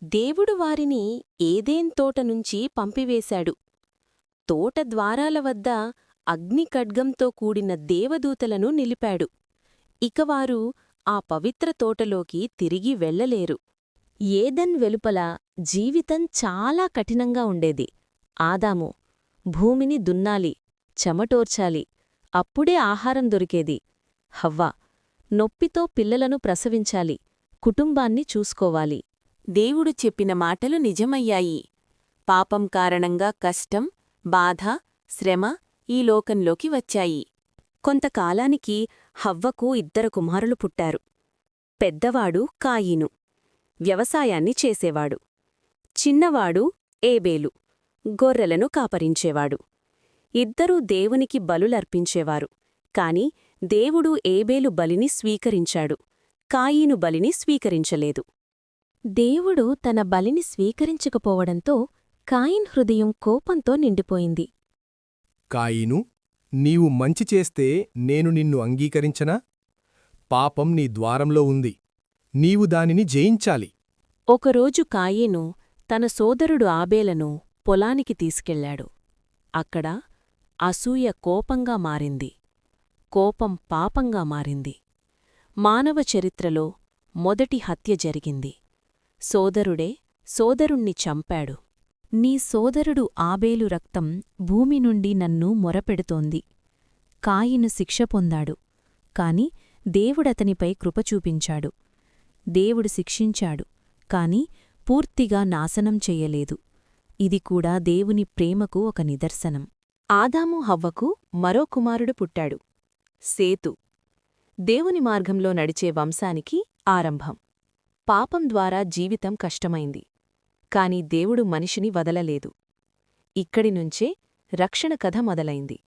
దేవుడు వారిని ఏదేన్ తోటనుంచి పంపివేశాడు. తోట ద్వారాల వద్ద అగ్నిఖడ్గంతో కూడిన దేవదూతలను నిలిపాడు. ఇక వారు ఆ పవిత్ర తోటలోకి తిరిగి వెళ్లలేరు. ఏదెన్ వెలుపల జీవితం చాలా కఠినంగా ఉండేది. ఆదాము భూమిని దున్నాలి, చెమటోర్చాలి, అప్పుడే ఆహారం దొరికేది. హవ్వ నొప్పితో పిల్లలను ప్రసవించాలి, కుటుంబాన్ని చూసుకోవాలి. దేవుడు చెప్పిన మాటలు నిజమయ్యాయి. పాపం కారణంగా కష్టం, బాధ, శ్రమ ఈ లోకంలోకి వచ్చాయి. కొంతకాలానికి హవ్వకు 2 కుమారులు పుట్టారు. పెద్దవాడు కాయీను, వ్యవసాయాన్ని చేసేవాడు. చిన్నవాడు ఏబేలు, గొర్రెలను కాపరించేవాడు. ఇద్దరూ దేవునికి బలులర్పించేవారు. కాని దేవుడు ఏబేలు బలిని స్వీకరించాడు, కాయీను బలిని స్వీకరించలేదు. దేవుడు తన బలిని స్వీకరించకపోవడంతో కాయిన్ హృదయం కోపంతో నిండిపోయింది. కాయీనూ, నీవు మంచి చేస్తే నేను నిన్ను అంగీకరించనా? పాపం నీ ద్వారంలో ఉంది, నీవు దానిని జయించాలి. ఒకరోజు కాయీను తన సోదరుడు ఆబేలను పొలానికి తీసుకెళ్లాడు. అక్కడ అసూయ కోపంగా మారింది, కోపం పాపంగా మారింది. మానవ చరిత్రలో మొదటి హత్య జరిగింది. సోదరుడే సోదరుణ్ణి చంపాడు. నీ సోదరుడు ఆబేలు రక్తం భూమి నుండి నన్ను మొరపెడుతోంది. కాయిను శిక్ష పొందాడు, కాని దేవుడతనిపై కృపచూపించాడు. దేవుడు శిక్షించాడు, కాని పూర్తిగా నాశనం చెయ్యలేదు. ఇది కూడా దేవుని ప్రేమకు ఒక నిదర్శనం. ఆదాము హవ్వకు మరో కుమారుడు పుట్టాడు, సేతు. దేవుని మార్గంలో నడిచే వంశానికి ఆరంభం. పాపం ద్వారా జీవితం కష్టమైంది, కాని దేవుడు మనిషిని వదలలేదు. ఇక్కడినుంచే రక్షణ కథ మొదలైంది.